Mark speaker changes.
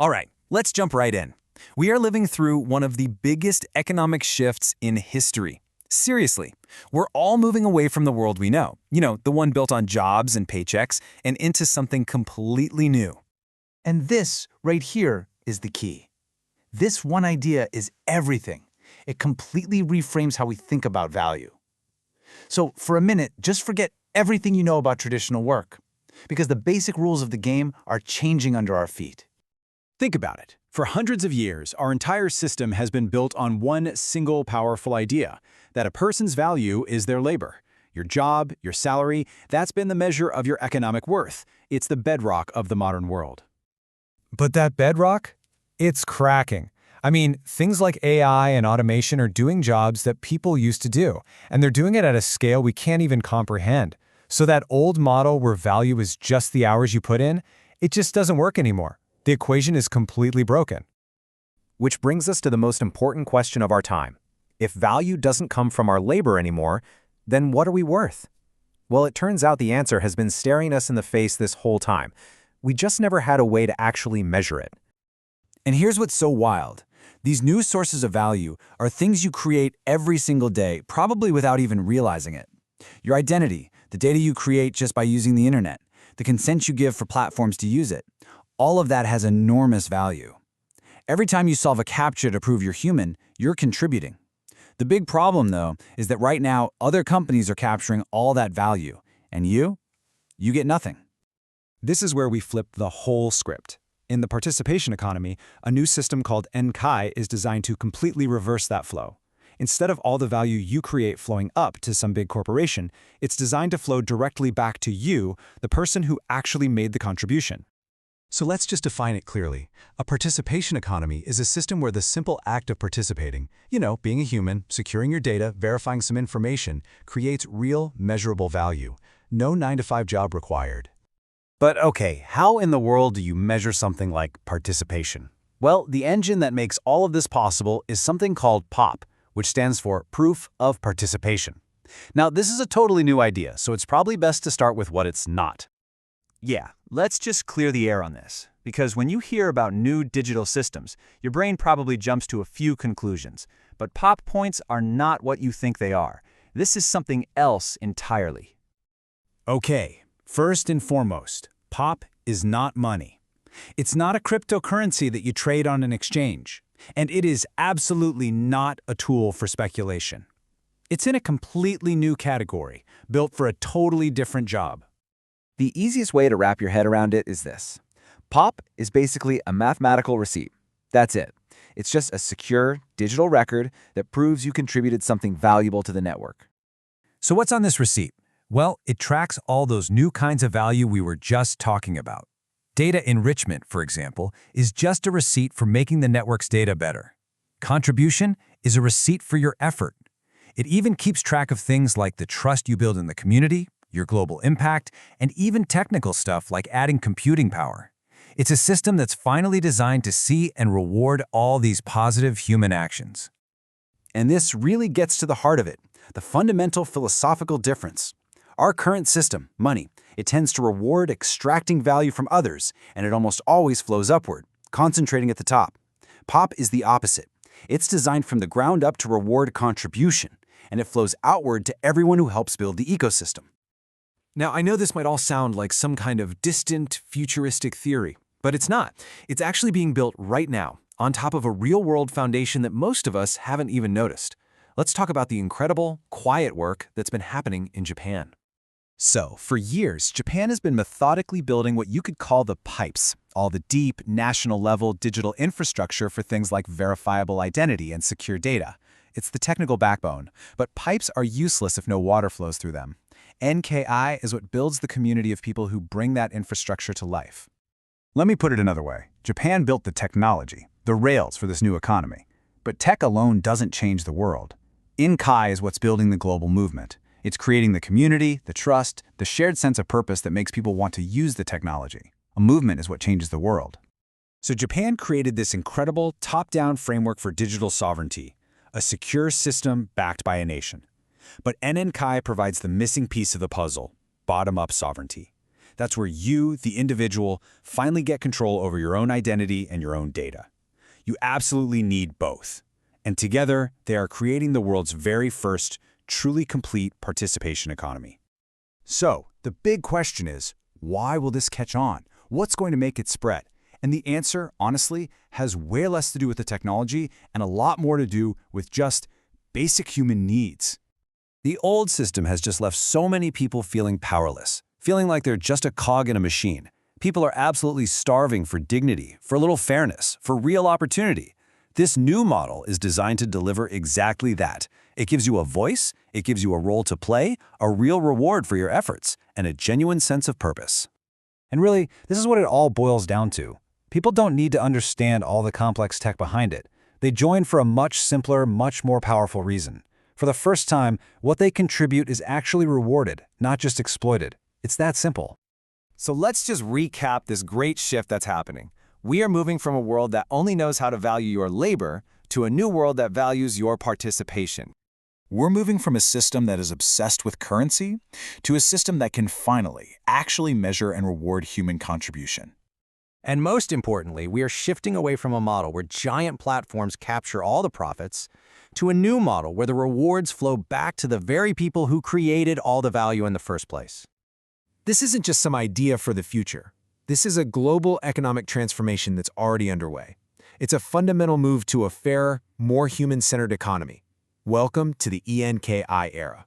Speaker 1: All right, let's jump right in. We are living through one of the biggest economic shifts in history. Seriously, we're all moving away from the world we know, the one built on jobs and paychecks, and into something completely new.
Speaker 2: And this right here is the key. This one idea is everything. It completely reframes how we think about value. So for a minute, just forget everything you know about traditional work, because the basic rules of the game are changing under our feet.
Speaker 3: Think about it. For hundreds of years, our entire system has been built on one single powerful idea, that a person's value is their labor. Your job, your salary, that's been the measure of your economic worth. It's the bedrock of the modern world.
Speaker 4: But that bedrock? It's cracking. I mean, things like AI and automation are doing jobs that people used to do, and they're doing it at a scale we can't even comprehend. So that old model where value is just the hours you put in, it just doesn't work anymore. The equation is completely broken.
Speaker 5: Which brings us to the most important question of our time. If value doesn't come from our labor anymore, then what are we worth? Well, it turns out the answer has been staring us in the face this whole time. We just never had a way to actually measure it.
Speaker 1: And here's what's so wild. These new sources of value are things you create every single day, probably without even realizing it. Your identity, the data you create just by using the internet, the consent you give for platforms to use it, all of that has enormous value. Every time you solve a CAPTCHA to prove you're human, you're contributing. The big problem, though, is that right now, other companies are capturing all that value, and you get nothing.
Speaker 3: This is where we flip the whole script. In the participation economy, a new system called NKAI is designed to completely reverse that flow. Instead of all the value you create flowing up to some big corporation, it's designed to flow directly back to you, the person who actually made the contribution. So let's just define it clearly. A participation economy is a system where the simple act of participating, being a human, securing your data, verifying some information, creates real, measurable value. No 9-to-5 job required.
Speaker 5: But okay, how in the world do you measure something like participation? Well, the engine that makes all of this possible is something called POP, which stands for Proof of Participation. Now, this is a totally new idea, so it's probably best to start with what it's not.
Speaker 6: Yeah, let's just clear the air on this, because when you hear about new digital systems, your brain probably jumps to a few conclusions. But POP points are not what you think they are. This is something else entirely.
Speaker 1: Okay, first and foremost, POP is not money. It's not a cryptocurrency that you trade on an exchange, and it is absolutely not a tool for speculation. It's in a completely new category, built for a totally different job.
Speaker 7: The easiest way to wrap your head around it is this. POP is basically a mathematical receipt. That's it. It's just a secure, digital record that proves you contributed something valuable to the network.
Speaker 4: So what's on this receipt? Well, it tracks all those new kinds of value we were just talking about. Data enrichment, for example, is just a receipt for making the network's data better. Contribution is a receipt for your effort. It even keeps track of things like the trust you build in the community, your global impact, and even technical stuff like adding computing power. It's a system that's finally designed to see and reward all these positive human actions.
Speaker 5: And this really gets to the heart of it, the fundamental philosophical difference. Our current system, money, it tends to reward extracting value from others, and it almost always flows upward, concentrating at the top. POP is the opposite. It's designed from the ground up to reward contribution, and it flows outward to everyone who helps build the ecosystem.
Speaker 3: Now, I know this might all sound like some kind of distant, futuristic theory, but it's not. It's actually being built right now, on top of a real-world foundation that most of us haven't even noticed. Let's talk about the incredible, quiet work that's been happening in Japan. So, for years, Japan has been methodically building what you could call the pipes, all the deep, national-level digital infrastructure for things like verifiable identity and secure data. It's the technical backbone, but pipes are useless if no water flows through them. NKAI is what builds the community of people who bring that infrastructure to life.
Speaker 8: Let me put it another way. Japan built the technology, the rails for this new economy. But tech alone doesn't change the world. NKAI is what's building the global movement. It's creating the community, the trust, the shared sense of purpose that makes people want to use the technology. A movement is what changes the world.
Speaker 3: So Japan created this incredible top-down framework for digital sovereignty, a secure system backed by a nation. But NNKAI provides the missing piece of the puzzle, bottom-up sovereignty.
Speaker 5: That's where you, the individual, finally get control over your own identity and your own data. You absolutely need both. And together, they are creating the world's very first truly complete participation economy. So, the big question is, why will this catch on? What's going to make it spread? And the answer, honestly, has way less to do with the technology and a lot more to do with just basic human needs.
Speaker 1: The old system has just left so many people feeling powerless, feeling like they're just a cog in a machine. People are absolutely starving for dignity, for a little fairness, for real opportunity. This new model is designed to deliver exactly that. It gives you a voice, it gives you a role to play, a real reward for your efforts, and a genuine sense of purpose.
Speaker 4: And really, this is what it all boils down to. People don't need to understand all the complex tech behind it. They join for a much simpler, much more powerful reason. For the first time, what they contribute is actually rewarded, not just exploited. It's that simple.
Speaker 3: So let's just recap this great shift that's happening. We are moving from a world that only knows how to value your labor to a new world that values your participation.
Speaker 8: We're moving from a system that is obsessed with currency to a system that can finally actually measure and reward human contribution.
Speaker 3: And most importantly, we are shifting away from a model where giant platforms capture all the profits to a new model where the rewards flow back to the very people who created all the value in the first place.
Speaker 9: This isn't just some idea for the future. This is a global economic transformation that's already underway. It's a fundamental move to a fairer, more human-centered economy. Welcome to the ENKI era.